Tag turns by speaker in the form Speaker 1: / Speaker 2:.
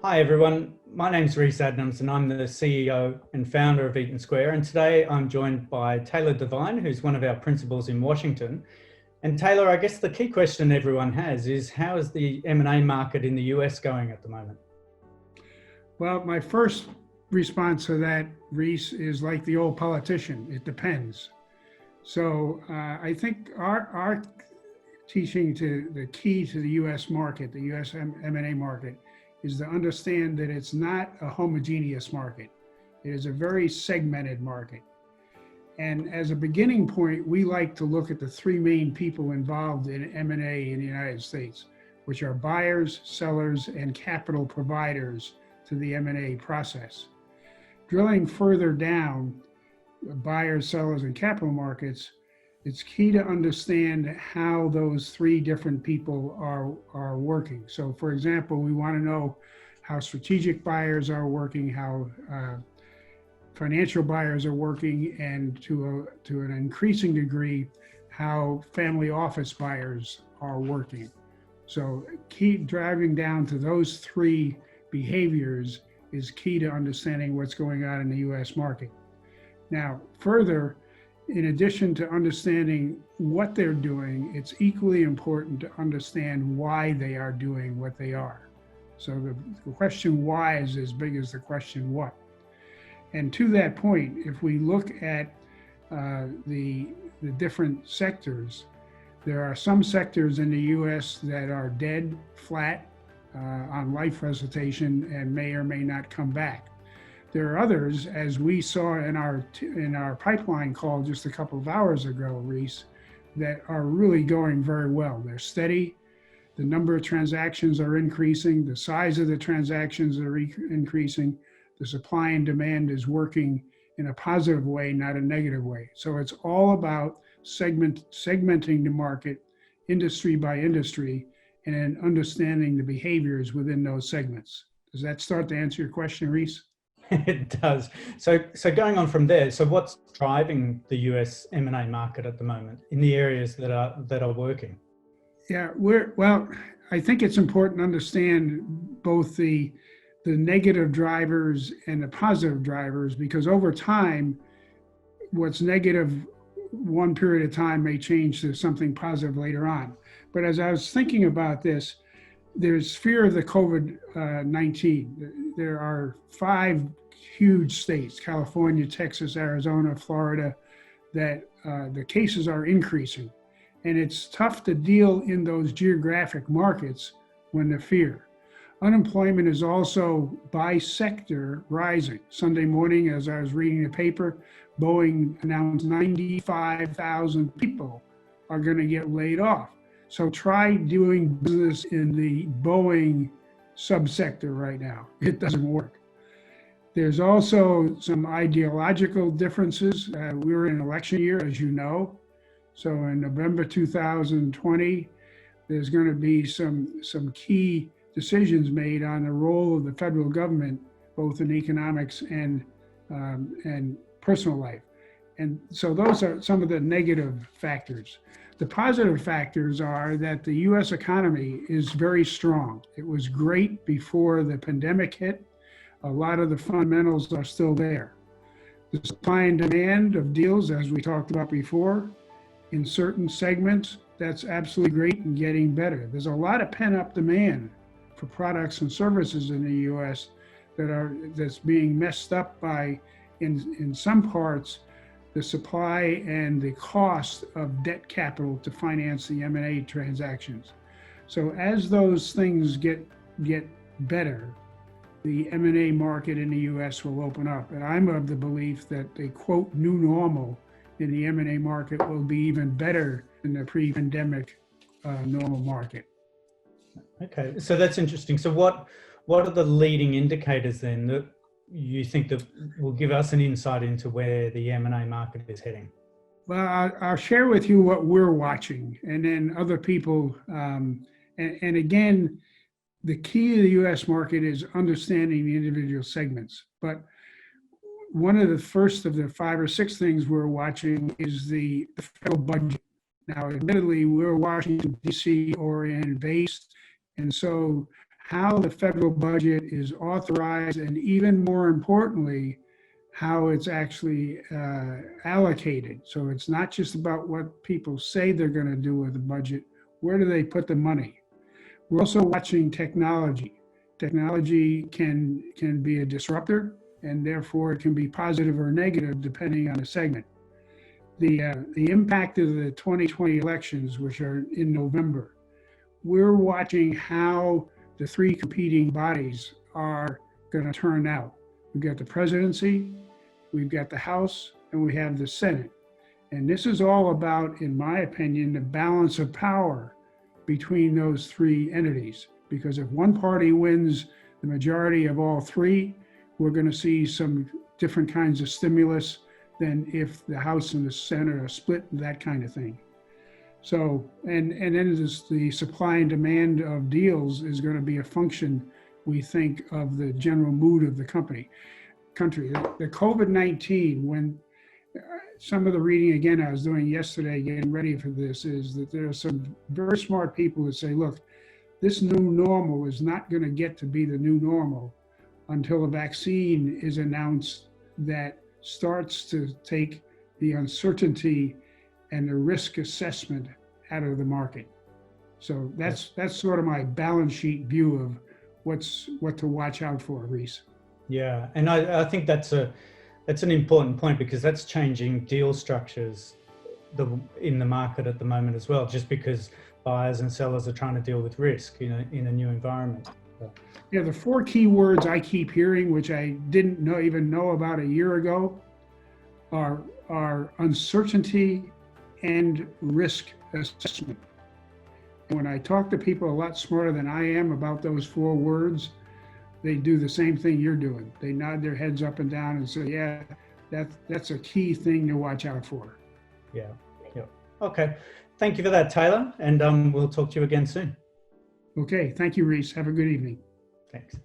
Speaker 1: Hi everyone, my name's Rhys Adams and I'm the CEO and founder of Eaton Square, and today I'm joined by Taylor Devine, who's one of our principals in Washington. And Taylor, I guess the key question everyone has is, how is the M&A market in the US going at the moment?
Speaker 2: Well, my first response to that, Rhys, is like the old politician. It depends. So I think our teaching to the key to the U.S. market, the U.S. M&A market, is to understand that it's not a homogeneous market. It is a very segmented market. And as a beginning point, we like to look at the three main people involved in M&A in the United States, which are buyers, sellers, and capital providers to the M&A process. Drilling further down, buyers, sellers, and capital markets, it's key to understand how those three different people are working. So for example, we want to know how strategic buyers are working, how financial buyers are working, and to an increasing degree, how family office buyers are working. So keep driving down to those three behaviors is key to understanding what's going on in the US market. Now, further, in addition to understanding what they're doing, it's equally important to understand why they are doing what they are. So the question why is as big as the question what. And to that point, if we look at the different sectors, there are some sectors in the US that are dead, flat, on life recitation and may or may not come back. There are others, as we saw in our pipeline call just a couple of hours ago, Rhys, that are really going very well. They're steady. The number of transactions are increasing. The size of the transactions are increasing. The supply and demand is working in a positive way, not a negative way. So it's all about segmenting the market, industry by industry, and then understanding the behaviors within those segments. Does that start to answer your question, Rhys?
Speaker 1: It does. So going on from there, so what's driving the US M&A market at the moment in the areas that are working?
Speaker 2: Yeah, well, I think it's important to understand both the negative drivers and the positive drivers, because over time, what's negative one period of time may change to something positive later on. But as I was thinking about this, there's fear of the COVID-19. There are 5 huge states, California, Texas, Arizona, Florida, that the cases are increasing. And it's tough to deal in those geographic markets when the fear. Unemployment is also by sector rising. Sunday morning, as I was reading the paper, Boeing announced 95,000 people are going to get laid off. So try doing business in the Boeing subsector right now. It doesn't work. There's also some ideological differences. We're in an election year, as you know. So in November 2020, there's going to be some key decisions made on the role of the federal government, both in economics and personal life. And so those are some of the negative factors. The positive factors are that the US economy is very strong. It was great before the pandemic hit. A lot of the fundamentals are still there. The supply and demand of deals, as we talked about before, in certain segments, that's absolutely great and getting better. There's a lot of pent-up demand for products and services in the US that's being messed up by, in some parts, the supply and the cost of debt capital to finance the M&A transactions. So as those things get better, the M&A market in the US will open up. And I'm of the belief that the quote new normal in the M&A market will be even better than the pre-pandemic normal market.
Speaker 1: Okay, so that's interesting. So what are the leading indicators then that you think that will give us an insight into where the M&A market is heading?
Speaker 2: Well, I'll share with you what we're watching, and then other people. And again, the key to the U.S. market is understanding the individual segments. But one of the first of the 5 or 6 things we're watching is the federal budget. Now, admittedly, we're Washington, D.C. oriented based, and so how the federal budget is authorized, and even more importantly, how it's actually allocated. So it's not just about what people say they're going to do with the budget. Where do they put the money? We're also watching technology. Technology can be a disruptor, and therefore it can be positive or negative depending on the segment. The impact of the 2020 elections, which are in November, we're watching how the three competing bodies are going to turn out. We've got the presidency, we've got the House, and we have the Senate. And this is all about, in my opinion, the balance of power between those three entities. Because if one party wins the majority of all three, we're going to see some different kinds of stimulus than if the House and the Senate are split, that kind of thing. So, and then the supply and demand of deals is going to be a function, we think, of the general mood of the country. The COVID-19, when some of the reading, again, I was doing yesterday, getting ready for this, is that there are some very smart people that say, look, this new normal is not going to get to be the new normal until a vaccine is announced that starts to take the uncertainty and the risk assessment out of the market. So that's sort of my balance sheet view of what to watch out for, Reese.
Speaker 1: Yeah, and I think that's an important point, because that's changing deal structures in the market at the moment as well, just because buyers and sellers are trying to deal with risk in a new environment.
Speaker 2: Yeah, the four key words I keep hearing, which I didn't even know about a year ago, are uncertainty and risk assessment. And when I talk to people a lot smarter than I am about those four words, they do the same thing you're doing. They nod their heads up and down and say, yeah, that's a key thing to watch out for.
Speaker 1: Yeah. Okay. Thank you for that, Taylor. And we'll talk to you again soon.
Speaker 2: Okay. Thank you, Reese. Have a good evening.
Speaker 1: Thanks.